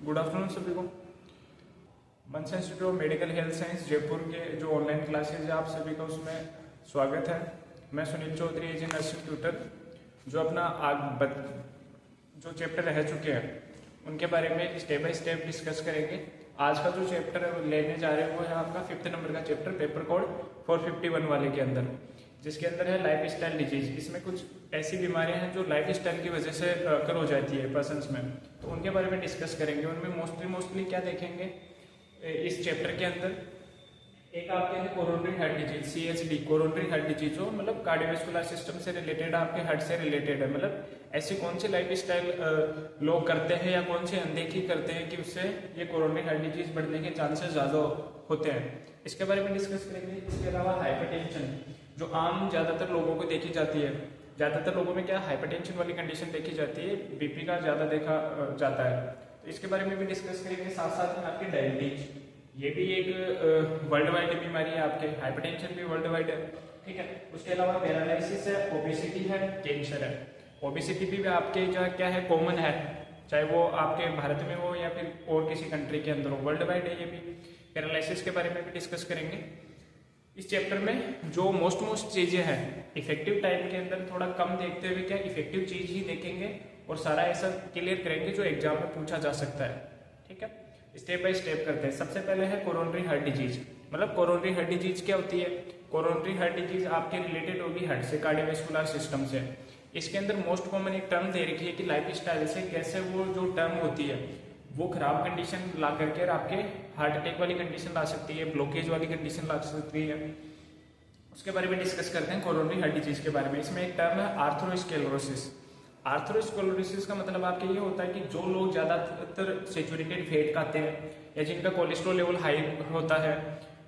Good afternoon सभी को। Mansa institute of medical health science Jaipur के जो ऑनलाइन क्लासेज है आप सभी का उसमें स्वागत है। मैं Sunil Choudhary as a nursing tutor जो अपना जो चैप्टर रह चुके हैं उनके बारे में स्टेप बाय स्टेप डिस्कस करेंगे। आज का जो चैप्टर लेने जा रहे हैं वो है आपका 5th नंबर का चैप्टर पेपर कोड 451 वाले के अंदर, जिसके अंदर है लाइफ स्टाइल डिजीज। इसमें कुछ ऐसी बीमारियां हैं जो लाइफ स्टाइल की वजह से कर हो जाती है पर्सन्स में, तो उनके बारे में डिस्कस करेंगे। उनमें मोस्टली क्या देखेंगे इस चैप्टर के अंदर, एक आपके है coronary heart disease CHD, coronary heart disease हो मतलब कार्डियोवास्कुलर सिस्टम से रिलेटेड, आपके हार्ट से रिलेटेड है। मतलब ऐसी कौन सी लाइफ स्टाइल लोग करते हैं या कौन सी अनदेखी करते हैं कि उससे ये कोरोनरी हार्ट डिजीज बढ़ने के चांसेस ज़्यादा होते हैं, इसके बारे में डिस्कस करेंगे। इसके अलावा हाइपरटेंशन जो आम ज़्यादातर लोगों को देखी जाती है, ज़्यादातर लोगों में क्या हाइपरटेंशन वाली कंडीशन देखी जाती है, BP का ज़्यादा देखा जाता है, तो इसके बारे में भी डिस्कस करेंगे। साथ साथ में आपकी डायबिटीज, ये भी एक वर्ल्ड वाइड बीमारी है, आपके हाइपरटेंशन भी वर्ल्ड वाइड है, ठीक है। उसके अलावा पैरालिसिस है, ओबेसिटी है, कैंसर है। ओबेसिटी भी आपके जो क्या है कॉमन है, चाहे वो आपके भारत में हो या फिर और किसी कंट्री के अंदर हो, वर्ल्ड वाइड है ये भी। पैरालिसिस के बारे में भी डिस्कस करेंगे। इस चैप्टर में जो मोस्ट चीजें हैं इफेक्टिव टाइम के अंदर थोड़ा कम देखते हुए क्या इफेक्टिव चीज ही देखेंगे और सारा ऐसा क्लियर करेंगे जो एग्जाम में पूछा जा सकता है, ठीक है। स्टेप बाय स्टेप करते हैं। सबसे पहले है कोरोनरी हार्ट डिजीज। मतलब कोरोनरी हार्ट डिजीज क्या होती है? कोरोनरी हार्ट डिजीज आपके रिलेटेड होगी हार्ट से, कार्डियोवास्कुलर सिस्टम से। इसके अंदर मोस्ट कॉमन एक टर्म दे रखी है कि लाइफ स्टाइल से कैसे वो जो टर्म होती है वो खराब कंडीशन ला करके आपके हार्ट अटैक वाली कंडीशन ला सकती है, ब्लॉकेज वाली कंडीशन ला सकती है। उसके बारे में डिस्कस करते हैं कोरोनरी हार्ट डिजीज के बारे में। इसमें एक टर्म है आर्थरोस्क्लेरोसिस। आर्थरोस्क्लेरोसिस का मतलब आपके ये होता है कि जो लोग ज्यादातर सैचुरेटेड फैट खाते हैं या जिनका कोलेस्ट्रॉल लेवल हाई होता है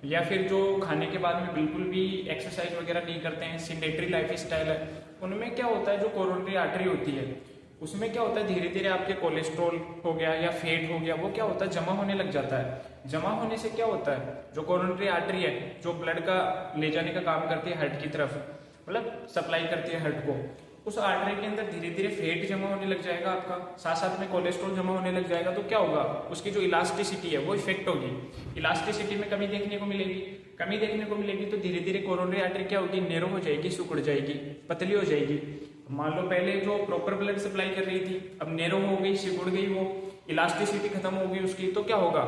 या फिर जो खाने के बाद में बिल्कुल भी एक्सरसाइज वगैरह नहीं करते हैं, सिडेंटरी लाइफ स्टाइल है, उनमें क्या होता है जो कोरोनरी आर्टरी होती है उसमें क्या होता है धीरे धीरे आपके कोलेस्ट्रॉल हो गया या फैट हो गया वो क्या होता है जमा होने लग जाता है। जमा होने से क्या होता है जो कोरोनरी आर्टरी है जो ब्लड का ले जाने का काम करती है हार्ट की तरफ, मतलब सप्लाई करती है हार्ट को, उस आर्टरी के अंदर धीरे धीरे फैट जमा होने लग जाएगा आपका, साथ साथ में कोलेस्ट्रॉल जमा होने लग जाएगा। तो क्या होगा उसकी जो इलास्टिसिटी है वो इफेक्ट होगी, इलास्टिसिटी में कमी देखने को मिलेगी। कमी देखने को मिलेगी तो धीरे धीरे कोरोनरी आर्टरी क्या होगी नैरो हो जाएगी, सिकुड़ जाएगी, पतली हो जाएगी। मान लो पहले जो प्रॉपर ब्लड सप्लाई कर रही थी अब नैरो हो गई, सिकुड़ गई, वो इलास्टिसिटी खत्म हो गई उसकी, तो क्या होगा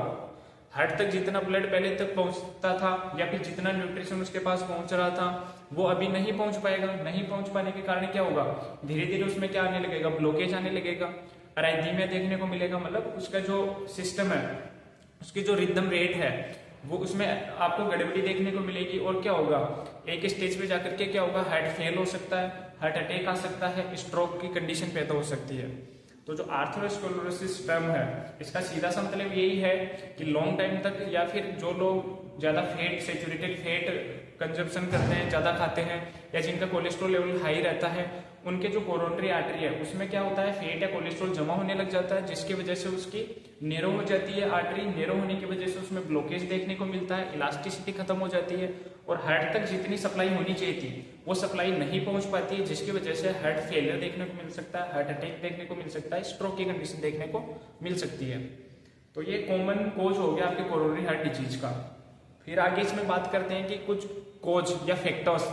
हार्ट तक जितना ब्लड पहले तक पहुंचता था या फिर जितना न्यूट्रिशन उसके पास पहुंच रहा था वो अभी नहीं पहुंच पाएगा। नहीं पहुंच पाने के कारण क्या होगा धीरे धीरे उसमें क्या आने लगेगा, ब्लॉकेज आने लगेगा, अराइथमिया देखने को मिलेगा। मतलब उसका जो सिस्टम है उसकी जो रिदम रेट है वो उसमें आपको गड़बड़ी देखने को मिलेगी। और क्या होगा एक स्टेज पे जाकर के क्या होगा हार्ट फेल हो सकता है, हार्ट अटैक आ सकता है, स्ट्रोक की कंडीशन पैदा हो सकती है। तो जो आर्थरोस्क्लेरोसिस टर्म है इसका सीधा सा मतलब यही है कि लॉन्ग टाइम तक या फिर जो लोग ज्यादा फैट सैचुरेटेड फैट कंजप्शन करते हैं, ज्यादा खाते हैं या जिनका कोलेस्ट्रॉल लेवल हाई रहता है उनके जो कोरोनरी आर्टरी है उसमें क्या होता है फैट या कोलेस्ट्रॉल जमा होने लग जाता है, जिसकी वजह से उसकी नैरो हो जाती है आर्टरी। नैरो होने की वजह से उसमें ब्लॉकेज देखने को मिलता है, इलास्टिसिटी खत्म हो जाती है और हार्ट तक जितनी सप्लाई होनी चाहिए थी वो सप्लाई नहीं पहुंच पाती है, जिसकी वजह से हार्ट फेलियर देखने को मिल सकता है, हार्ट अटैक देखने को मिल सकता है, स्ट्रोक की कंडीशन देखने को मिल सकती है। तो ये कॉमन कोज हो गया आपके कोरोनरी हार्ट डिजीज का। फिर आगे इसमें बात करते हैं कि कुछ कोज या फैक्टर्स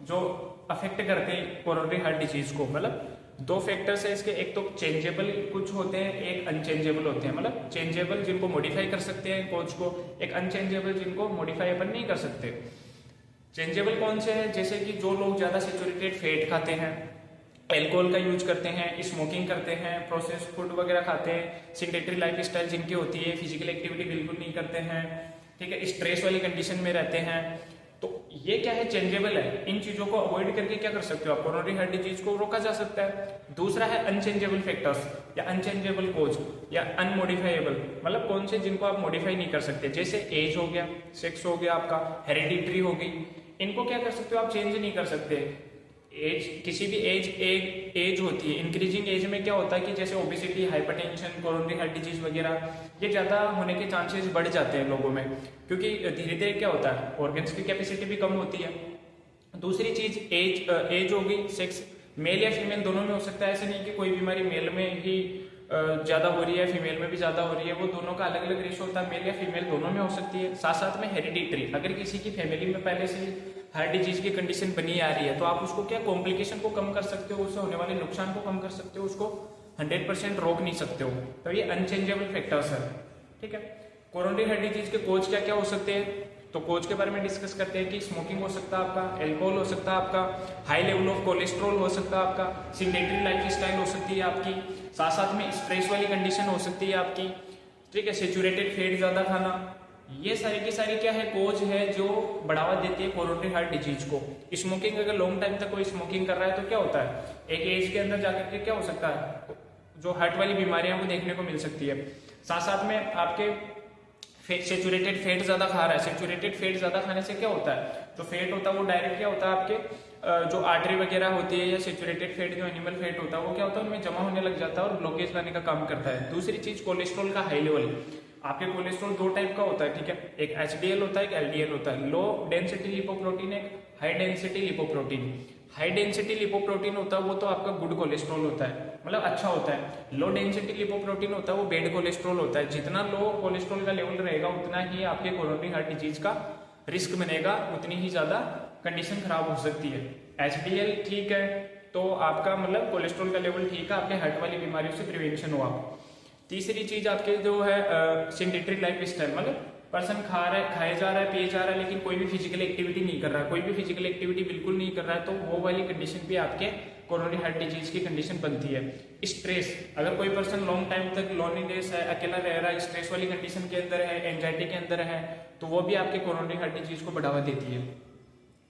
जो अफेक्ट करते हैं कोरोनरी हार्ट डिजीज को। मतलब दो फैक्टर्स है इसके, एक तो चेंजेबल कुछ होते हैं, एक अनचेंजेबल होते हैं। मतलब चेंजेबल जिनको मॉडिफाई कर सकते हैं कोच को, एक अनचेंजेबल जिनको मॉडिफाई अपन नहीं कर सकते। चेंजेबल कौन से हैं? जैसे कि जो लोग ज्यादा सैचुरेटेड फैट खाते हैं, एल्कोहल का यूज करते हैं, स्मोकिंग करते हैं, प्रोसेस फूड वगैरह खाते हैं, सिडेंटरी लाइफ स्टाइल जिनकी होती है, फिजिकल एक्टिविटी बिल्कुल नहीं करते हैं, ठीक है, स्ट्रेस वाली कंडीशन में रहते हैं, तो ये क्या है चेंजेबल है। इन चीजों को अवॉइड करके क्या कर सकते हो आप कोरोनरी हार्ट डिजीज को रोका जा सकता है। दूसरा है अनचेंजेबल फैक्टर्स या अनचेंजेबल कोज या अनमोडिफाइबल, मतलब कौन से जिनको आप मॉडिफाई नहीं कर सकते, जैसे एज हो गया, सेक्स हो गया, आपका हेरिडिटरी हो गई, इनको क्या कर सकते हो आप चेंज नहीं कर सकते। एज किसी भी एज होती है, इंक्रीजिंग एज में क्या होता है कि जैसे obesity, hypertension, coronary heart disease वगैरह ये ज्यादा होने के चांसेस बढ़ जाते हैं लोगों में, क्योंकि धीरे धीरे क्या होता है ऑर्गन्स की कैपेसिटी भी कम होती है। दूसरी चीज एज हो गई, सेक्स मेल या फीमेल दोनों में हो सकता है, ऐसे नहीं कि कोई बीमारी मेल में ही ज़्यादा हो रही है, फीमेल में भी ज़्यादा हो रही है, वो दोनों का अलग अलग रेशो होता है, मेल या फीमेल दोनों में हो सकती है। साथ साथ में हेरिडिटरी, अगर किसी की फैमिली में पहले से हार्ट डिजीज की कंडीशन बनी आ रही है तो आप उसको क्या कॉम्प्लिकेशन को कम कर सकते हो, उससे होने वाले नुकसान को कम कर सकते हो, उसको 100% रोक नहीं सकते हो। तो ये अनचेंजेबल फैक्टर्स है, ठीक है। कोरोनरी हार्ट डिजीज के कोज क्या क्या हो सकते हैं, तो कोज के बारे में डिस्कस करते हैं कि स्मोकिंग हो सकता है आपका, एल्कोहल हो सकता है आपका, हाई लेवल ऑफ कोलेस्ट्रॉल हो सकता है आपका, सिडेंटरी लाइफ स्टाइल हो सकती है आपकी, साथ साथ में स्ट्रेस वाली कंडीशन हो सकती है आपकी, ठीक है, सेचुरेटेड फैट ज्यादा खाना, ये सारी की सारी क्या है कोज है जो बढ़ावा देती है कोरोनरी हार्ट डिजीज को। स्मोकिंग, अगर लॉन्ग टाइम तक कोई स्मोकिंग कर रहा है तो क्या होता है, एक एज के अंदर जाकर के क्या हो सकता है, जो हार्ट वाली बीमारियां वो देखने को मिल सकती है। साथ साथ में आपके सेचुरेटेड फैट ज्यादा खा रहा है, सेचुरेटेड फैट ज्यादा खाने से क्या होता है, जो फैट होता है वो डायरेक्ट क्या होता है आपके जो आर्टरी वगैरह होती है या सेचुरेटेड फैट जो एनिमल फैट होता है वो क्या होता है उनमें जमा होने लग जाता है और ब्लॉकेज लाने का काम करता है। दूसरी चीज कोलेस्ट्रॉल का हाई लेवल, आपके कोलेस्ट्रॉल दो टाइप का होता है, ठीक है, एक एचडीएल होता है, एक एलडीएल होता है, लो डेंसिटी लिपोप्रोटीन, एक high density lipoprotein. High density lipoprotein होता है वो तो आपका गुड कोलेस्ट्रॉल होता है, मतलब अच्छा होता है। लो डेंसिटी लिपोप्रोटीन होता है वो बैड कोलेस्ट्रॉल होता है। जितना लो कोलेस्ट्रॉल का लेवल रहेगा उतना ही आपके कोरोनरी हार्ट डिजीज का रिस्क बनेगा, उतनी ही ज्यादा कंडीशन खराब हो सकती है। एचडीएल ठीक है तो आपका मतलब कोलेस्ट्रॉल का लेवल ठीक है, आपके हार्ट वाली बीमारियों से प्रिवेंशन हो आप। तीसरी चीज आपके जो है सेडेंटरी लाइफ स्टाइल, मतलब पर्सन खाए जा रहा है, पिए जा रहा है, लेकिन कोई भी फिजिकल एक्टिविटी नहीं कर रहा है, कोई भी फिजिकल एक्टिविटी बिल्कुल नहीं कर रहा है, तो वो वाली कंडीशन भी आपके कोरोनरी हार्ट डिजीज की कंडीशन बनती है। स्ट्रेस, अगर कोई पर्सन लॉन्ग टाइम तक लोनलीनेस है, अकेला रह रहा है, स्ट्रेस वाली कंडीशन के अंदर है, एंजाइटी के अंदर है, तो वो भी आपके कोरोनरी हार्ट डिजीज को बढ़ावा देती है,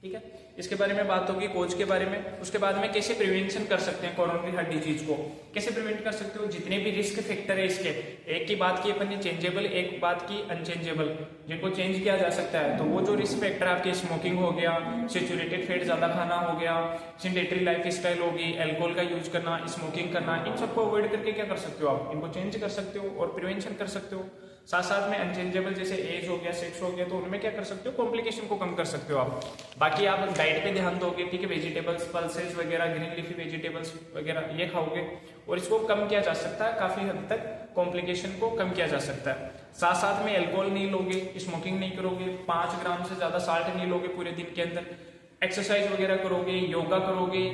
ठीक है। इसके बारे में बात होगी कोच के बारे में। उसके बाद में कैसे प्रिवेंशन कर सकते हैं कोरोनरी हार्ट डिजीज को, कैसे प्रिवेंट कर सकते हो, जितने भी रिस्क फैक्टर है इसके, एक की बात की अपन ने चेंजेबल, एक बात की अनचेंजेबल, जिनको चेंज किया जा सकता है, तो वो जो रिस्क फैक्टर आपके स्मोकिंग हो गया, सेचुरेटेड फैट ज्यादा खाना हो गया, सेडेंटरी लाइफ स्टाइल होगी, एल्कोहल का यूज करना, स्मोकिंग करना, इन सबको अवॉइड करके क्या कर सकते हो आप, इनको चेंज कर सकते हो और प्रिवेंशन कर सकते हो। साथ साथ में अनचेंजेबल जैसे एज हो गया, सेक्स हो गया, तो उनमें क्या कर सकते हो, कॉम्प्लिकेशन को कम कर सकते हो आप। बाकी आप डाइट पे ध्यान दोगे, ठीक है, वेजिटेबल्स, पल्सेस वगैरह, ग्रीन लीफी वेजिटेबल्स वगैरह ये खाओगे और इसको कम किया जा सकता है, काफी हद तक कॉम्प्लिकेशन को कम किया जा सकता है। साथ साथ में अल्कोहल नहीं लोगे, स्मोकिंग नहीं करोगे, 5 ग्राम से ज्यादा साल्ट नहीं लोगे पूरे दिन के अंदर, एक्सरसाइज वगैरह करोगे, योगा करोगे,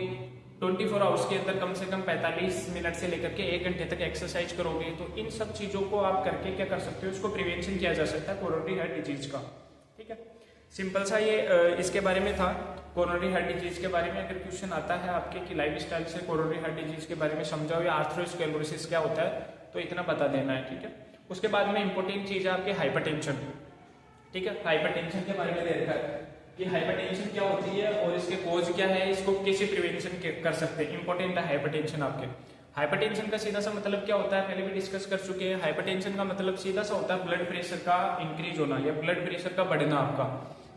24 आवर्स के अंदर कम से कम 45 मिनट से लेकर के 1 घंटे तक एक्सरसाइज करोगे, तो इन सब चीजों को आप करके क्या कर सकते हो, इसको प्रिवेंशन किया जा सकता है कोरोनरी हार्ट डिजीज का, ठीक है। सिंपल सा ये इसके बारे में था कोरोनरी हार्ट डिजीज के बारे में। अगर क्वेश्चन आता है आपके कि लाइफ स्टाइल से कोरोनरी हार्ट डिजीज के बारे में समझाओ या आर्थरोस्क्लेरोसिस क्या होता है, तो इतना बता देना है, ठीक है। उसके बाद में इंपॉर्टेंट चीज है आपके हाइपरटेंशन, ठीक है। हाइपरटेंशन के बारे में दे रखा है कि हाइपरटेंशन क्या होती है और इसके कोज क्या है, इसको कैसे प्रिवेंशन कर सकते हैं। इंपॉर्टेंट है हाइपरटेंशन आपके। हाइपरटेंशन का सीधा सा मतलब क्या होता है, पहले भी डिस्कस कर चुके हैं। हाइपरटेंशन का मतलब सीधा सा होता है ब्लड प्रेशर का इंक्रीज होना या ब्लड प्रेशर का बढ़ना आपका,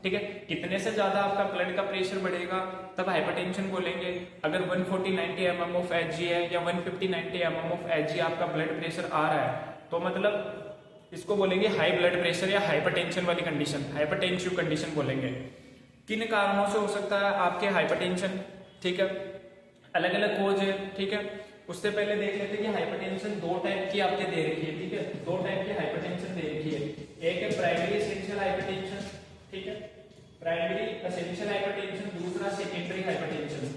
ठीक है। कितने से ज्यादा आपका ब्लड का प्रेशर बढ़ेगा तब हाइपरटेंशन बोलेंगे। अगर 140/90 mm ऑफ Hg है या 150/90 mm ऑफ Hg आपका ब्लड प्रेशर आ रहा है तो मतलब इसको बोलेंगे हाई ब्लड प्रेशर या हाइपरटेंशन वाली कंडीशन, हाइपरटेंसिव कंडीशन बोलेंगे। किन कारणों से हो सकता है आपके हाइपरटेंशन, ठीक है, अलग अलग कोज है, ठीक है। उससे पहले देख लेते हैं कि हाइपरटेंशन 2 टाइप की आपके दे रखी है, ठीक है, 2 टाइप की हाइपरटेंशन दे रखी है। एक है प्राइमरी एसेंशियल हाइपरटेंशन, ठीक है, प्राइमरी एसेंशियल हाइपरटेंशन, दूसरा सेकेंडरी हाइपरटेंशन।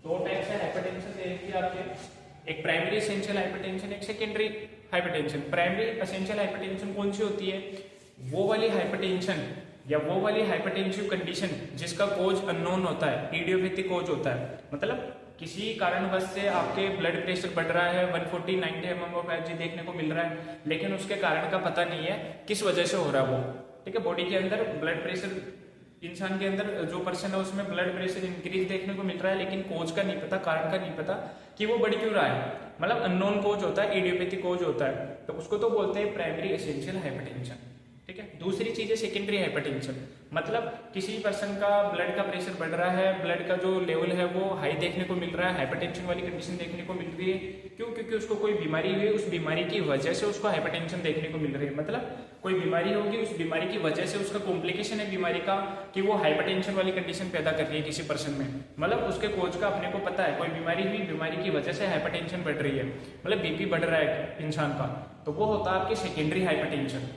2 टाइप से हाइपरटेंशन दे रखी है आपके, एक प्राइमरी एसेंशियल हाइपरटेंशन, एक secondary hypertension. Primary essential hypertension कौन सी होती है, वो वाली हाइपरटेंशन या वो वाली हाइपरटेंसिव कंडीशन जिसका कोज अननोन होता है, इडियोपैथिक कोज होता है, मतलब किसी कारणवश से आपके ब्लड प्रेशर बढ़ रहा है, 140/90 mm ऑफ Hg देखने को मिल रहा है, लेकिन उसके कारण का पता नहीं है किस वजह से हो रहा है वो, ठीक है। बॉडी के अंदर ब्लड प्रेशर, इंसान के अंदर जो पर्सन है उसमें ब्लड प्रेशर इंक्रीज देखने को मिल रहा है, लेकिन कोज का नहीं पता, कारण का नहीं पता कि वो बढ़ क्यों रहा है, मतलब अननोन कोज होता है, इडियोपैथिक कोज होता है, तो उसको तो बोलते हैं प्राइमरी एसेंशियल हाइपरटेंशन, ठीक है। दूसरी चीज है सेकेंडरी हाइपरटेंशन, मतलब किसी पर्सन का ब्लड का प्रेशर बढ़ रहा है, ब्लड का जो लेवल है वो हाई देखने को मिल रहा है, हाइपरटेंशन वाली कंडीशन देखने को मिल रही है। क्यों? क्योंकि उसको कोई बीमारी हुई, उस बीमारी की वजह से उसको हाइपरटेंशन देखने को मिल रही है। मतलब कोई बीमारी होगी, उस बीमारी की वजह से उसका कॉम्प्लिकेशन है बीमारी का कि वो हाइपरटेंशन वाली कंडीशन पैदा कर रही है किसी पर्सन में। मतलब उसके कोच का अपने को पता है कोई बीमारी हुई, बीमारी की वजह से हाइपरटेंशन बढ़ रही है, मतलब बीपी बढ़ रहा है इंसान का, तो वो होता है आपकी सेकेंडरी हाइपरटेंशन।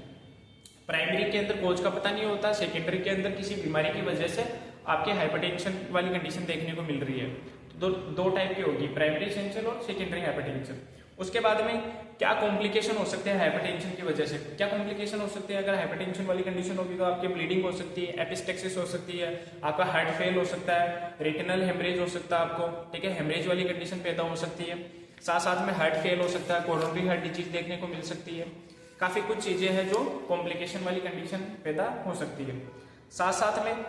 प्राइमरी के अंदर कोच का पता नहीं होता, सेकेंडरी के अंदर किसी बीमारी की वजह से आपके हाइपरटेंशन वाली कंडीशन देखने को मिल रही है। तो दो टाइप की होगी, प्राइमरी एसेंशियल और सेकेंडरी हाइपरटेंशन। उसके बाद में क्या कॉम्प्लिकेशन हो सकते हैं हाइपरटेंशन की वजह से? क्या कॉम्प्लिकेशन हो सकते हैं? अगर हाइपरटेंशन वाली कंडीशन होगी तो आपकी ब्लीडिंग हो सकती है, एपिस्टेक्सिस हो सकती है, आपका हार्ट फेल हो सकता है, रेटिनल हेमरेज हो सकता है आपको, ठीक है, हेमरेज वाली कंडीशन पैदा हो सकती है, साथ साथ में हार्ट फेल हो सकता है, कोरोनरी हार्ट डिजीज देखने को मिल सकती है। काफी कुछ चीजें हैं जो कॉम्प्लिकेशन वाली कंडीशन पैदा हो सकती है। साथ साथ में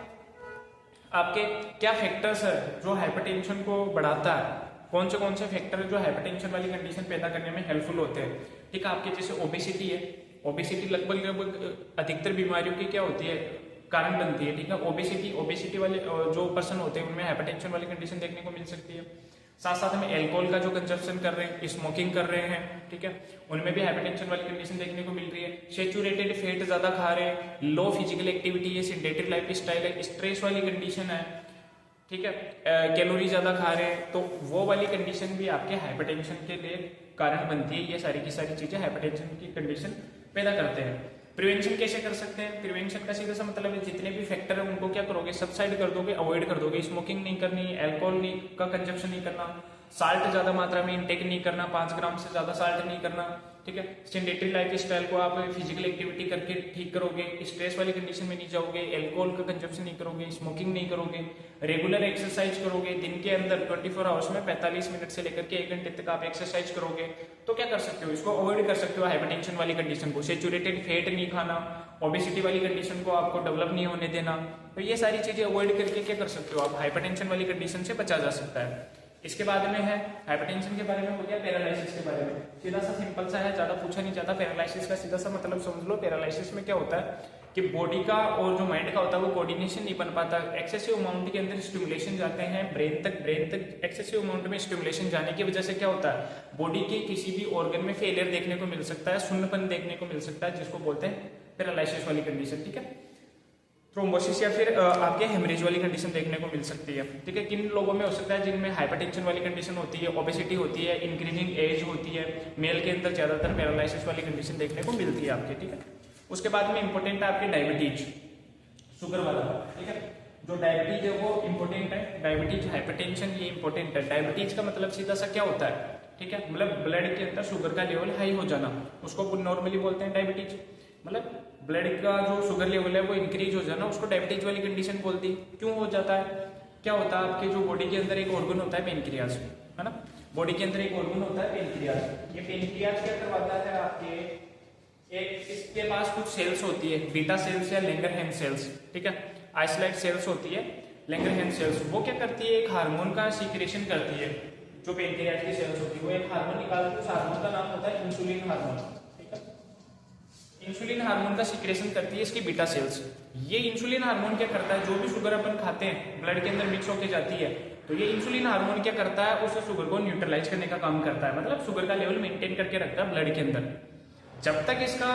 आपके क्या फैक्टर्स है जो हाइपरटेंशन को बढ़ाता है, कौन से फैक्टर है जो हाइपरटेंशन वाली कंडीशन पैदा करने में हेल्पफुल होते हैं। ठीक है, आपके जैसे ओबेसिटी है, ओबेसिटी लगभग अधिकतर बीमारियों की क्या होती है, कारण बनती है। ठीक है, ओबेसिटी वाले जो पर्सन होते हैं उनमें हाइपरटेंशन वाली कंडीशन देखने को मिल सकती है। साथ साथ में अल्कोहल का जो कंजप्शन कर रहे हैं, स्मोकिंग कर रहे हैं, ठीक है, उनमें भी हाइपरटेंशन वाली कंडीशन देखने को मिल रही है। सेचुरेटेड फैट ज्यादा खा रहे हैं, लो फिजिकल एक्टिविटी है, सेडेंटरी लाइफ स्टाइल है, स्ट्रेस वाली कंडीशन है, ठीक है, कैलोरी ज्यादा खा रहे हैं, तो वो वाली कंडीशन भी आपके हाइपरटेंशन के लिए कारण बनती है। ये सारी की सारी चीजें हाइपरटेंशन की कंडीशन पैदा करते हैं। प्रिवेंशन कैसे कर सकते हैं? प्रिवेंशन का सीधा सा मतलब है जितने भी फैक्टर है उनको क्या करोगे, सबसाइड कर दोगे, अवॉइड कर दोगे। स्मोकिंग नहीं करनी, अल्कोहल नहीं का कंजप्शन नहीं करना, साल्ट ज्यादा मात्रा में इंटेक नहीं करना, 5 ग्राम से ज्यादा साल्ट नहीं करना, ठीक है। सेडेंटरी लाइफ स्टाइल को आप फिजिकल एक्टिविटी करके ठीक करोगे, स्ट्रेस वाली कंडीशन में नहीं जाओगे, अल्कोहल का कंजप्शन नहीं करोगे, स्मोकिंग नहीं करोगे, रेगुलर एक्सरसाइज करोगे, दिन के अंदर 24 आवर्स में 45 मिनट से लेकर के 1 घंटे तक आप एक्सरसाइज करोगे, तो क्या कर सकते हो, इसको अवॉइड कर सकते हो हाइपरटेंशन वाली कंडीशन को। सेचुरेटेड फैट नहीं खाना, ओबेसिटी वाली कंडीशन को आपको डेवलप नहीं होने देना, तो ये सारी चीजें अवॉइड करके क्या कर सकते हो आप, हाइपरटेंशन वाली कंडीशन से बचा जा सकता है। इसके बाद में है हाइपरटेंशन के बारे में हो गया, पैरालिसिस के बारे में सीधा सा सिंपल सा है, ज्यादा पूछा नहीं जाता। पैरालिसिस का सीधा सा मतलब समझ लो, पैरालिसिस में क्या होता है कि बॉडी का और जो माइंड का होता है वो कोऑर्डिनेशन नहीं बन पाता। एक्सेसिव अमाउंट के अंदर स्टिमुलेशन जाते हैं ब्रेन तक एक्सेसिव अमाउंट में स्टिमुलेशन जाने की वजह से क्या होता है, बॉडी के किसी भी ऑर्गन में फेलियर देखने को मिल सकता है, सुन्नपन देखने को मिल सकता है, जिसको बोलते हैं पैरालिसिस वाली कंडीशन, ठीक है। थ्रोम्बोसिस या फिर आपके हेमरेज वाली कंडीशन देखने को मिल सकती है, ठीक है। किन लोगों में हो सकता है, जिनमें हाइपरटेंशन वाली कंडीशन होती है, ओबेसिटी होती है, इंक्रीजिंग एज होती है, मेल के अंदर ज्यादातर पैरालिसिस वाली कंडीशन देखने को मिलती है आपके, ठीक है। उसके बाद में इंपॉर्टेंट है आपकी डायबिटीज, शुगर वाला, ठीक है। जो डायबिटीज है वो इंपॉर्टेंट है, डायबिटीज हाइपरटेंशन ये इंपॉर्टेंट है। डायबिटीज का मतलब सीधा सा क्या होता है, ठीक है, मतलब ब्लड के अंदर शुगर का लेवल हाई हो जाना, उसको नॉर्मली बोलते हैं डायबिटीज। मतलब ब्लड का जो शुगर लेवल है वो इंक्रीज हो जाना, उसको डायबिटीज वाली कंडीशन बोलती है। क्यों हो जाता है, क्या होता है, आपके जो बॉडी के अंदर एक ऑर्गन होता है पेनक्रियाज, है ना, बॉडी के अंदर एक ऑर्गन होता है पेनक्रियाज। ये पेनक्रियाज क्या करवाता है आपके, एक इसके पास कुछ सेल्स होती है, बीटा सेल्स या लैंगरहैंस सेल्स, ठीक है, आइसोलेट सेल्स होती है लैंगरहैंस सेल्स। वो क्या करती है, एक हार्मोन का सीक्रेशन करती है, जो पेनक्रियाज की सेल्स होती है वो एक हार्मोन निकालती है, उस हार्मोन का नाम होता है इंसुलिन हार्मोन। इंसुलिन हार्मोन का सीक्रेशन करती है इसकी बीटा सेल्स। ये इंसुलिन हार्मोन क्या करता है, जो भी शुगर अपन खाते हैं ब्लड के अंदर मिक्स होके जाती है, तो ये इंसुलिन हार्मोन क्या करता है, उस शुगर को न्यूट्रलाइज करने का काम करता है, मतलब शुगर का लेवल मेंटेन करके रखता है ब्लड के अंदर। जब तक इसका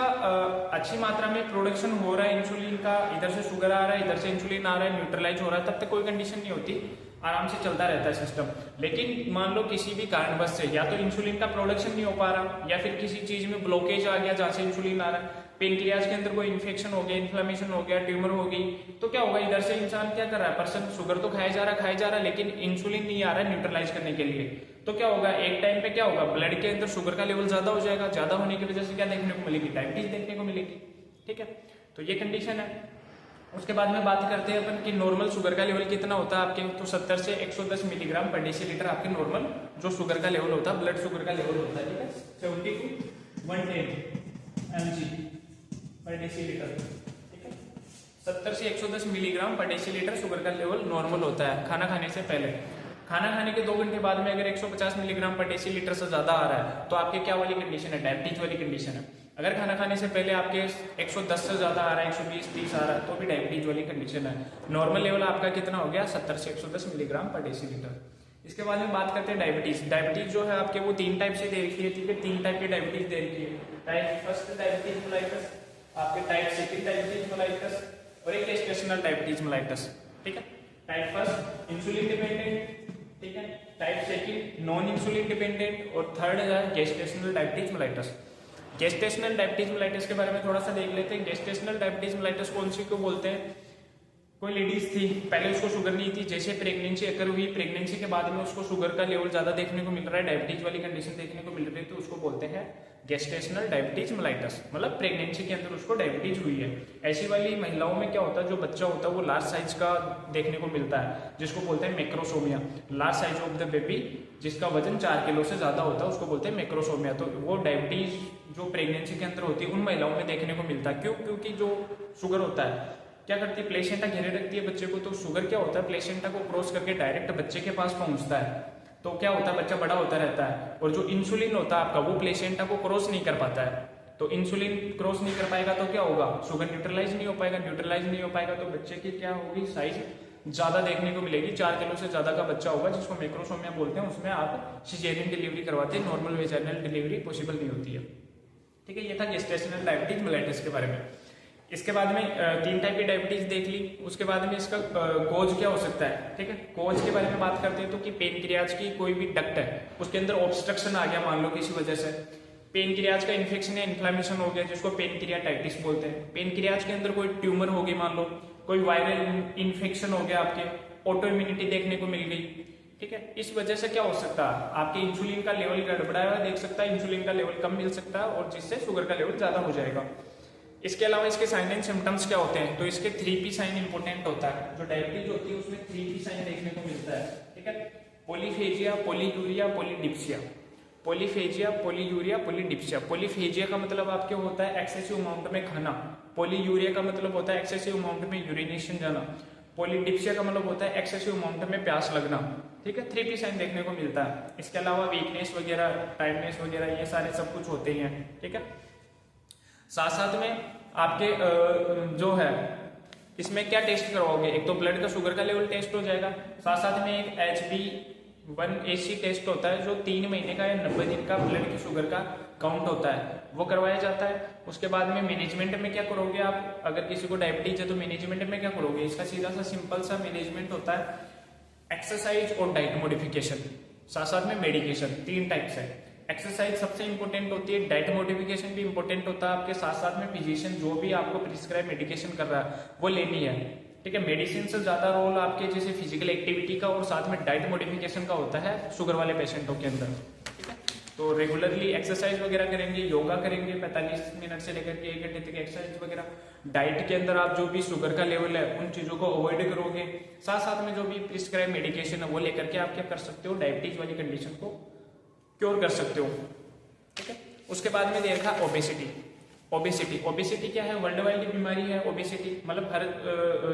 अच्छी मात्रा में प्रोडक्शन हो रहा है इंसुलिन का, इधर से शुगर आ रहा है, इधर से इंसुलिन आ रहा है, न्यूट्रलाइज हो रहा है, तब तक कोई कंडीशन नहीं होती, आराम से चलता रहता है सिस्टम। लेकिन मान लो किसी भी कारणवश से या तो इंसुलिन का प्रोडक्शन नहीं हो पा रहा, या फिर किसी चीज में ब्लॉकेज आ गया जहां से इंसुलिन आ रहा है, पेनक्रियाज के अंदर कोई इन्फेक्शन हो गया, इन्फ्लेमेशन हो गया, ट्यूमर हो गई, तो क्या होगा, इधर से इंसान क्या कर रहा है, पर्सन शुगर तो खाया जा रहा है, लेकिन इंसुलिन नहीं आ रहा है न्यूट्रलाइज करने के लिए। तो क्या होगा, एक टाइम पे क्या होगा, ब्लड के अंदर शुगर का लेवल ज्यादा हो जाएगा, ज्यादा होने की वजह से क्या देखने को मिलेगी, डायबिटीज देखने को मिलेगी, ठीक है। तो ये कंडीशन है। उसके बाद में बात करते हैं अपन कि नॉर्मल शुगर का लेवल कितना होता है आपके, तो 70 से 110 मिलीग्राम पर डेसीलीटर आपके नॉर्मल जो शुगर का लेवल होता है, ब्लड शुगर का लेवल होता है, ठीक है, 70 to 110 mg पर डेसीलीटर, ठीक है। 70 से 110 मिलीग्राम पर डेसीलीटर शुगर का लेवल नॉर्मल होता है खाना खाने से पहले। खाना खाने के 2 घंटे बाद में अगर 150 मिलीग्राम पर डेसीलीटर से ज्यादा आ रहा है तो आपके क्या वाली कंडीशन है, डायबिटीज वाली कंडीशन है। अगर खाना खाने से पहले आपके 110 से ज़्यादा आ रहा है, 120, 30 आ रहा है, तो भी डायबिटीज वाली कंडीशन है। नॉर्मल लेवल आपका कितना हो गया, 70 से 110 मिलीग्राम पर डेसीलीटर। इसके बाद में बात करते हैं डायबिटीज। डायबिटीज जो है आपके वो 3 टाइप से दे रखी है, ठीक है, 3 टाइप की डायबिटीज दे रखी है। टाइप फर्स्ट डायबिटीज मेलाइटस, आपके टाइप सेकंड डायबिटीज मेलाइटस, और एक गेस्टेशनल डायबिटीज मेलाइटस, ठीक है। टाइप फर्स्ट इंसुलिन डिपेंडेंट, ठीक है, type second non insulin dependent, और थर्ड है gestational diabetes mellitus. Gestational diabetes mellitus के बारे में थोड़ा सा देख लेते हैं। गेस्टेशनल डायबिटीज मेलाइटस कौन सी को बोलते हैं? कोई लेडीज थी, पहले उसको शुगर नहीं थी, जैसे प्रेगनेंसी अगर हुई, प्रेगनेंसी के बाद में उसको शुगर का लेवल ज्यादा देखने को मिल रहा है, डायबिटीज वाली कंडीशन देखने को मिल रही है, तो उसको बोलते हैं गेस्टेशनल डायबिटीज मेलाइटस, मतलब प्रेगनेंसी के अंदर उसको डायबिटीज हुई है। ऐसी वाली महिलाओं में क्या होता है, जो बच्चा होता है वो लार्ज साइज का देखने को मिलता है, जिसको बोलते हैं macrosomia. Large size of the baby, जिसका वजन 4 किलो से ज्यादा होता है, उसको बोलते हैं मैक्रोसोमिया। तो वो डायबिटीज जो प्रेगनेंसी के अंदर होती है उन महिलाओं में देखने को मिलता है। क्यों? क्योंकि जो शुगर होता है क्या करती है, प्लेसेंटा घेरे रखती है बच्चे को, तो शुगर क्या होता है, प्लेसेंटा को क्रॉस करके डायरेक्ट बच्चे के पास पहुंचता है, तो क्या होता है, बच्चा बड़ा होता रहता है। और जो इंसुलिन होता है आपका, वो प्लेसेंटा को क्रॉस नहीं कर पाता है, तो इंसुलिन क्रॉस नहीं कर पाएगा तो क्या होगा, शुगर न्यूट्रलाइज नहीं हो पाएगा, न्यूट्रलाइज नहीं हो पाएगा तो बच्चे की क्या होगी, साइज ज्यादा देखने को मिलेगी। 4 किलो से ज्यादा का बच्चा होगा, जिसको मैक्रोसोमिया बोलते हैं, उसमें आप सिजेरियन डिलीवरी करवाते हैं, नॉर्मल वेजाइनल डिलीवरी पॉसिबल नहीं होती है, ठीक है। ये था गेस्टेशनल डायबिटीज मेलाइटस के बारे में। इसके बाद में 3 टाइप की डायबिटीज देख ली। उसके बाद में इसका कोज क्या हो सकता है, ठीक है। कोज के बारे में बात करते हैं तो कि पेनक्रियाज की कोई भी डक्ट है उसके अंदर ऑब्स्ट्रक्शन आ गया, मान लो किसी वजह से पेनक्रियाज का इन्फेक्शन या इन्फ्लेमेशन हो गया, जिसको पेनक्रियाटाइटिस बोलते हैं। पेनक्रियाज के अंदर कोई ट्यूमर होगी, मान लो कोई वायरल इन्फेक्शन हो गया, आपके ऑटो इम्यूनिटी देखने को मिल गई, ठीक है। इस वजह से क्या हो सकता है, आपके इंसुलिन का लेवल गड़बड़ाया हुआ देख सकता है, इंसुलिन का लेवल कम मिल सकता है, और जिससे शुगर का लेवल ज्यादा हो जाएगा। इसके अलावा इसके साइन एंड सिम्टम्स क्या होते हैं, तो इसके 3P साइन इंपोर्टेंट होता है। जो डायबिटीज होती है उसमें 3P साइन देखने को मिलता है, ठीक है। Polyphagia, polyuria, polydipsia. Polyphagia, polyuria, polydipsia. Polyphagia का मतलब आपके होता है एक्सेसिव अमाउंट में खाना। पॉलीयूरिया का मतलब होता है एक्सेसिव अमाउंट में यूरिनेशन जाना। पॉलीडिप्सिया का मतलब होता है एक्सेसिव अमाउंट में प्यास लगना, ठीक है। 3P साइन देखने को मिलता है। इसके अलावा वीकनेस वगैरह, टाइटनेस वगैरह, ये सारे सब कुछ होते ही हैं, ठीक है। साथ साथ में आपके जो है इसमें क्या टेस्ट करवाओगे, एक तो ब्लड का शुगर का लेवल टेस्ट हो जाएगा, साथ साथ में एक HbA1c टेस्ट होता है, जो 3 महीने का या 90 दिन का ब्लड की शुगर का काउंट होता है, वो करवाया जाता है। उसके बाद में मैनेजमेंट में क्या करोगे आप, अगर किसी को डायबिटीज है तो मैनेजमेंट में क्या करोगे, इसका सीधा सा सिंपल सा मैनेजमेंट होता है एक्सरसाइज और डाइट मॉडिफिकेशन, साथ साथ में मेडिकेशन। 3 टाइप्स है। एक्सरसाइज सबसे इंपॉर्टेंट होती है, डाइट मॉडिफिकेशन भी इंपॉर्टेंट होता है आपके, साथ साथ में फिजिशियन जो भी आपको प्रिस्क्राइब मेडिकेशन कर रहा है वो लेनी है, ठीक है। मेडिसिन से ज्यादा रोल आपके जैसे फिजिकल एक्टिविटी का और साथ में डाइट मॉडिफिकेशन का होता है शुगर वाले पेशेंटों के अंदर, ठीक है। तो रेगुलरली एक्सरसाइज वगैरह करेंगे, योगा करेंगे 45 मिनट से लेकर के 1 घंटे तक एक्सरसाइज वगैरह। डाइट के अंदर आप जो भी शुगर का लेवल है उन चीजों को अवॉइड करोगे, साथ साथ में जो भी प्रिस्क्राइब मेडिकेशन है वो लेकर के आप क्या कर सकते हो, डायबिटीज वाली कंडीशन को क्योर कर सकते हो, ठीक है। उसके बाद में देखा ओबेसिटी। ओबेसिटी क्या है, वर्ल्ड वाइड बीमारी है ओबेसिटी, मतलब हर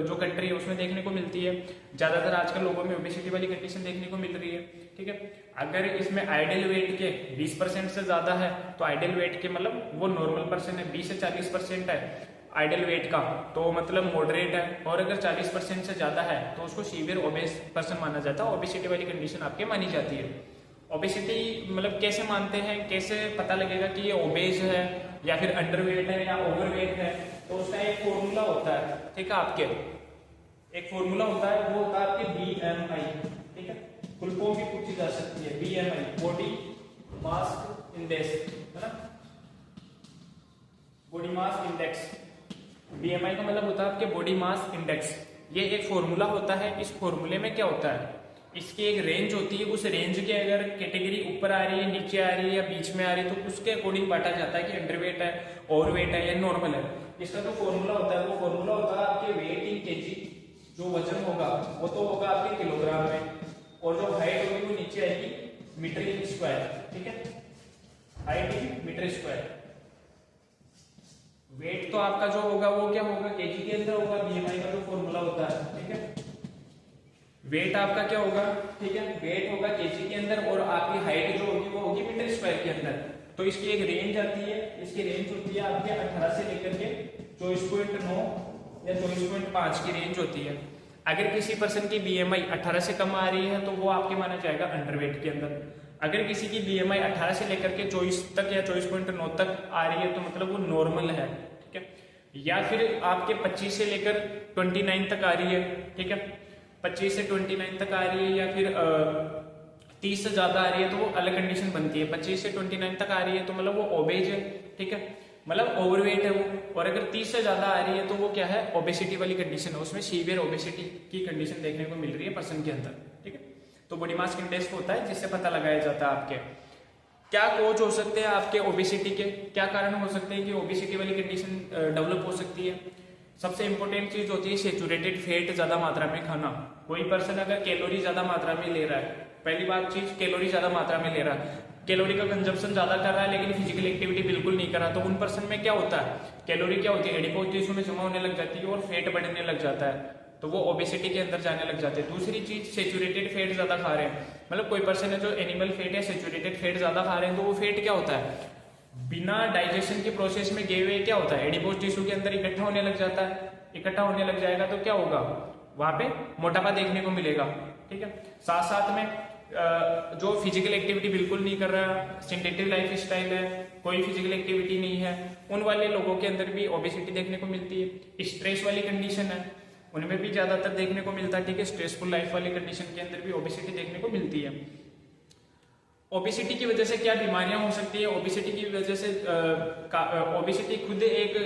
जो कंट्री है उसमें देखने को मिलती है। ज्यादातर आजकल लोगों में ओबेसिटी वाली कंडीशन देखने को मिल रही है, ठीक है। अगर इसमें आइडियल वेट के 20% से ज्यादा है तो आइडियल वेट के मतलब वो नॉर्मल पर्सन है, 20 से 40% है आइडियल वेट का तो मतलब मॉडरेट है, और अगर 40% से ज्यादा है तो उसको सीवियर ओबेस पर्सन माना जाता है। ओबेसिटी वाली कंडीशन आपके मानी जाती है। ओबेसिटी मतलब कैसे मानते हैं, कैसे पता लगेगा कि ये ओबेज है या फिर अंडरवेट है या ओवरवेट है, तो उसका एक फॉर्मूला होता है, ठीक है। आपके एक फॉर्मूला होता है, वो होता है आपके BMI, ठीक है। फुल फॉर्म भी पूछी जा सकती है, BMI बॉडी मास इंडेक्स, है ना, बॉडी मास इंडेक्स। BMI का मतलब होता है आपके बॉडी मास इंडेक्स। ये एक फॉर्मूला होता है। इस फॉर्मूले में क्या होता है, इसकी एक रेंज होती है, उस रेंज के अगर कैटेगरी ऊपर आ रही है, नीचे आ रही है या बीच में आ रही है तो उसके अकॉर्डिंग बांटा जाता है कि अंडरवेट है, ओवरवेट है या नॉर्मल है। इसका जो फॉर्मूला होता है वो फॉर्मूला होता है आपके वेट इन केजी, जो वजन होगा वो तो होगा आपके किलोग्राम में, और जो हाइट होगी वो नीचे आएगी मीटर इन स्क्वायर, ठीक है। Height in metre square. Weight तो आपका जो होगा वो क्या होगा, केजी के अंदर होगा, BMI का जो फॉर्मूला होता है, ठीक है। वेट आपका क्या होगा, ठीक है, वेट होगा केजी के अंदर, और आपकी हाइट जो होगी वो होगी मीटर स्क्वायर के अंदर। तो इसकी एक रेंज आती है, इसकी रेंज होती है आपके 18 से लेकर के 24.9 या 24.5 की रेंज होती है। अगर किसी पर्सन की BMI 18 से कम आ रही है तो वो आपके माना जाएगा अंडरवेट के अंदर। अगर किसी की BMI 18 से लेकर के 24 तक या 24.9 तक आ रही है तो मतलब वो नॉर्मल है, ठीक है। या फिर आपके 25 से लेकर 29 तक आ रही है, ठीक है, 25 से 29 तक आ रही है, या फिर 30 से ज्यादा आ रही है तो वो अलग कंडीशन बनती है। 25 से 29 तक आ रही है तो मतलब वो ओबेज है, ठीक है, मतलब ओवरवेट है वो। और अगर 30 से ज्यादा आ रही है तो वो क्या है, ओबेसिटी वाली कंडीशन है, उसमें सीवियर ओबेसिटी की कंडीशन देखने को मिल रही है पर्सन के अंदर, ठीक है। तो बॉडी मास इंडेक्स होता है जिससे पता लगाया जाता है आपके क्या कोज हो सकते हैं आपके ओबेसिटी के, क्या कारण हो सकते हैं कि ओबेसिटी वाली कंडीशन डेवलप हो सकती है। सबसे इंपॉर्टेंट चीज होती है सेचुरेटेड फैट ज्यादा मात्रा में खाना। कोई पर्सन अगर कैलोरी ज्यादा मात्रा में ले रहा है, पहली बात चीज कैलोरी ज्यादा मात्रा में ले रहा है, कैलोरी का कंजप्शन ज्यादा कर रहा है लेकिन फिजिकल एक्टिविटी बिल्कुल नहीं कर रहा, तो उन पर्सन में क्या होता है, कैलोरी क्या होती है, एडिपोज टिश्यू में जमा होने लग जाती है और फैट बढ़ने लग जाता है, तो वो ओबेसिटी के अंदर जाने लग जाते हैं। दूसरी चीज सेचुरेटेड फैट ज्यादा खा रहे हैं, मतलब कोई पर्सन है जो एनिमल फैट या सेचुरेटेड फैट ज्यादा खा रहे हैं तो वो फैट क्या होता है, बिना डाइजेशन के प्रोसेस में गए हुए क्या होता है, एडिपोज टिश्यू के अंदर इकट्ठा होने लग जाता है। इकट्ठा होने लग जाएगा तो क्या होगा, वहां पे मोटापा देखने को मिलेगा, ठीक है। साथ साथ में जो फिजिकल एक्टिविटी बिल्कुल नहीं कर रहा, सिंथेटिक लाइफ स्टाइल है, कोई फिजिकल एक्टिविटी नहीं है, उन वाले लोगों के अंदर भी ओबेसिटी देखने को मिलती है। स्ट्रेस वाली कंडीशन है उनमें भी ज्यादातर देखने को मिलता है, ठीक है। स्ट्रेसफुल लाइफ वाली कंडीशन के अंदर भी ओबेसिटी देखने को मिलती है। ओबेसिटी की वजह से क्या बीमारियां हो सकती है, ओबेसिटी की वजह से ओबेसिटी खुद एक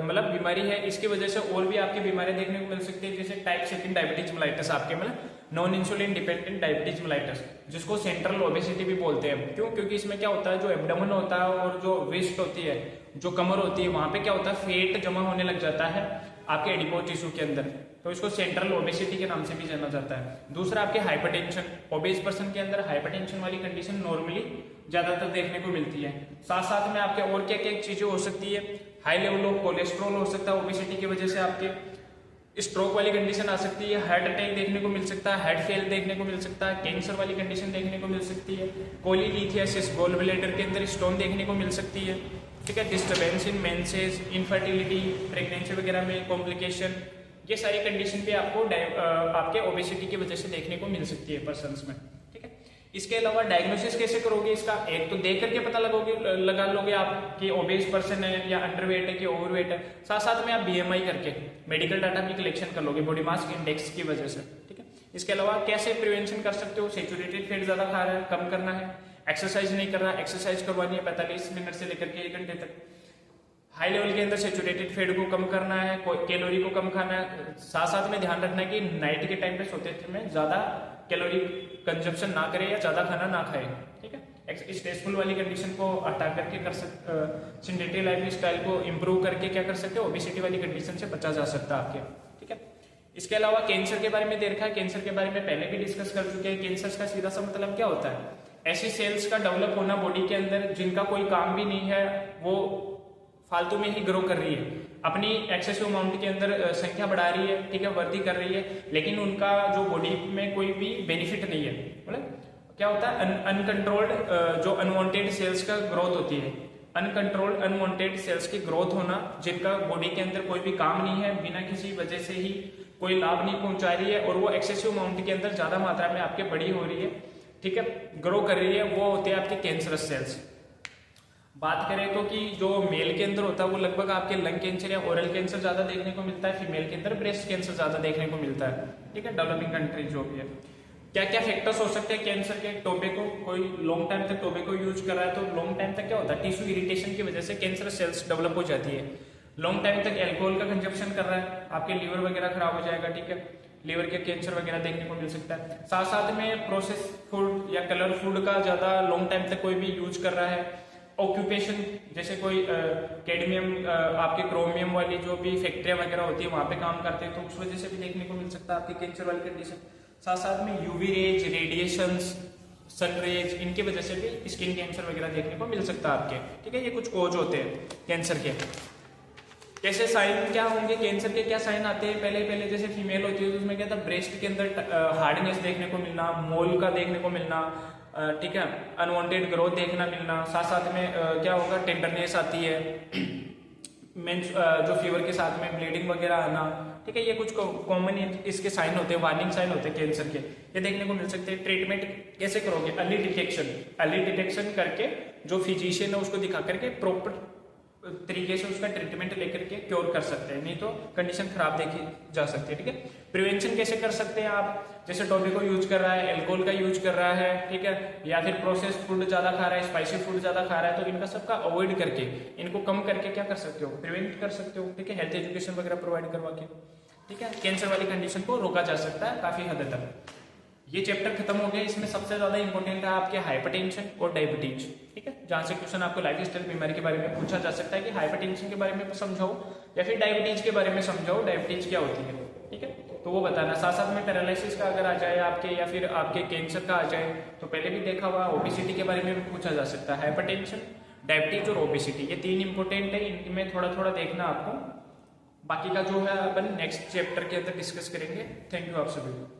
मतलब बीमारी है, इसकी वजह से और भी आपकी बीमारियां देखने को मिल सकती है, जैसे टाइप 2 डायबिटीज मेलाइटस, आपके मतलब non insulin dependent diabetes mellitus, जिसको सेंट्रल ओबेसिटी भी बोलते हैं। क्यों, क्योंकि इसमें क्या होता है, जो एब्डोमेन होता है और जो वेस्ट होती है, जो कमर होती है, वहां पे क्या होता है, फेट जमा होने लग जाता है आपके एडिपोज टिश्यू के अंदर, तो इसको सेंट्रल ओबेसिटी के नाम से भी जाना जाता है। दूसरा आपके हाइपरटेंशन, ओबेस पर्सन के अंदर हाइपरटेंशन वाली कंडीशन नॉर्मली ज्यादातर देखने को मिलती है। साथ साथ में आपके और क्या क्या चीजें हो सकती है, हाई लेवल ऑफ कोलेस्ट्रॉल हो सकता है ओबेसिटी की वजह से, आपके स्ट्रोक वाली कंडीशन आ सकती है, हार्ट अटैक देखने को मिल सकता है, हार्ट फेल देखने को मिल सकता है, कैंसर वाली कंडीशन देखने को मिल सकती है, कोलीलिथियासिस गॉल ब्लैडर के अंदर स्टोन देखने को मिल सकती है, ठीक है। Disturbance in menses, infertility, pregnancy वगैरह में कॉम्प्लिकेशन, ये सारी कंडीशन भी आपको आपके ओबेसिटी की वजह से देखने को मिल सकती है पर्सन्स में, ठीक है। इसके अलावा डायग्नोसिस कैसे करोगे इसका, एक तो देख करके पता लगा लोगे आप कि ओबेस पर्सन है या अंडरवेट है कि ओवरवेट है। साथ साथ में आप BMI करके मेडिकल डाटा भी कलेक्शन कर लोगे बॉडी मास इंडेक्स की वजह से, ठीक है। इसके अलावा कैसे प्रिवेंशन कर सकते हो, सेचुरेटेड फैट ज्यादा खा रहा है, कम करना है, एक्सरसाइज नहीं कर रहा, एक्सरसाइज करवानी है 45 मिनट से लेकर के 1 घंटे तक, हाई लेवल के अंदर सेचुरेटेड फैट को कम करना है, कैलोरी को कम खाना है। साथ साथ में ध्यान रखना है कि नाइट के टाइम पे सोते में ज्यादा कैलोरी कंजप्शन ना करे या ज्यादा खाना ना खाए, ठीक है। स्ट्रेसफुल वाली कंडीशन को हटा करके कर सकते, सिंथेटिक लाइफ स्टाइल को इम्प्रूव करके क्या कर सकते हो, ओबेसिटी वाली कंडीशन से बचा जा सकता है आपके, ठीक है। इसके अलावा कैंसर के बारे में देखा है, कैंसर के बारे में पहले भी डिस्कस कर चुके हैं। कैंसर का सीधा सा मतलब क्या होता है, ऐसी सेल्स का डेवलप होना बॉडी के अंदर जिनका कोई काम भी नहीं है, वो फालतू में ही ग्रो कर रही है, अपनी एक्सेसिव अमाउंट के अंदर संख्या बढ़ा रही है, ठीक है, वृद्धि कर रही है, लेकिन उनका जो बॉडी में कोई भी बेनिफिट नहीं है। मतलब क्या होता है, अनकंट्रोल्ड जो अनवांटेड सेल्स का ग्रोथ होती है, अनकंट्रोल्ड अनवांटेड सेल्स की ग्रोथ होना, जिनका बॉडी के अंदर कोई भी काम नहीं है, बिना किसी वजह से ही कोई लाभ नहीं पहुंचा रही है और वो एक्सेसिव अमाउंट के अंदर ज्यादा मात्रा में आपके बड़ी हो रही है, ठीक है, ग्रो कर रही है, वो होते हैं आपके कैंसरस सेल्स। बात करें तो कि जो मेल के अंदर होता है वो लगभग आपके लंग कैंसर या ओरल कैंसर ज्यादा देखने को मिलता है, फीमेल के अंदर ब्रेस्ट कैंसर ज्यादा देखने को मिलता है, ठीक है, डेवलपिंग कंट्री जो भी है। क्या क्या फैक्टर्स हो सकते हैं कैंसर के, टोबैको, कोई लॉन्ग टाइम तक टोबैको यूज कर रहा है तो लॉन्ग टाइम तक क्या होता है, टिश्यू इरिटेशन की वजह से कैंसर सेल्स डेवलप हो जाती है। लॉन्ग टाइम तक एल्कोहल का कंजप्शन कर रहा है, आपके लीवर वगैरह खराब हो जाएगा, ठीक है, लीवर के कैंसर वगैरह देखने को मिल सकता है। साथ साथ में प्रोसेस फूड या कलर फूड का ज्यादा लॉन्ग टाइम तक कोई भी यूज कर रहा है, ऑक्यूपेशन जैसे कोई कैडमियम आपके क्रोमियम वाली जो भी फैक्ट्रियां वगैरह होती है वहां पे काम करते हैं तो उस वजह से भी देखने को मिल सकता है आपकी कैंसर वाली कंडीशन। साथ साथ में UV rays, radiations, sun rays, इनकी वजह से भी स्किन कैंसर वगैरह देखने को मिल सकता है आपके, ठीक है। ये कुछ कोज होते हैं कैंसर के। कैसे साइन क्या होंगे कैंसर के, क्या साइन आते हैं, पहले जैसे फीमेल होती है तो उसमें क्या था, ब्रेस्ट के अंदर हार्डनेस देखने को मिलना, मोल का देखने को मिलना, ठीक है, अनवांटेड ग्रोथ देखना मिलना, साथ साथ में क्या होगा, टेंडरनेस आती है, मेंस जो फीवर के साथ में ब्लीडिंग वगैरह आना, ठीक है, ये कुछ कॉमन इसके साइन होते हैं, वार्निंग साइन होते हैं कैंसर के, ये देखने को मिल सकते हैं। ट्रीटमेंट कैसे करोगे, अर्ली डिटेक्शन करके जो फिजिशियन है उसको दिखा करके प्रॉपर तरीके से उसका ट्रीटमेंट लेकर के क्योर कर सकते हैं, नहीं तो कंडीशन खराब देखी जा सकती है। ठीक है, प्रिवेंशन कैसे कर सकते हैं आप, जैसे टोबैको यूज कर रहा है, अल्कोहल का यूज कर रहा है, ठीक है, या फिर प्रोसेस्ड फूड ज्यादा खा रहा है, स्पाइसी फूड ज्यादा खा रहा है, तो इनका सबका अवॉइड करके, इनको कम करके क्या कर सकते हो, प्रिवेंट कर सकते हो। ठीक है, हेल्थ एजुकेशन वगैरह प्रोवाइड करवा के, ठीक है, कैंसर वाली कंडीशन को रोका जा सकता है काफी हद तक। ये चैप्टर खत्म हो गया। इसमें सबसे ज्यादा इंपॉर्टेंट है आपके हाइपरटेंशन और डायबिटीज। ठीक है, जहां से क्वेश्चन आपको लाइफ स्टाइल बीमारी के बारे में पूछा जा सकता है कि हाइपरटेंशन के बारे में समझाओ या फिर डायबिटीज के बारे में समझाओ, डायबिटीज क्या होती है। ठीक है, तो वो बताना। साथ साथ में पैरालिसिस का अगर आ जाए आपके, या फिर आपके कैंसर का आ जाए, तो पहले भी देखा हुआ ओबेसिटी के बारे में भी पूछा जा सकता है। हाइपरटेंशन, डायबिटीज और ओबेसिटी, ये तीन इंपॉर्टेंट है, इनमें थोड़ा थोड़ा देखना आपको। बाकी का जो है अपन नेक्स्ट चैप्टर के अंदर डिस्कस करेंगे। थैंक यू आप सभी को।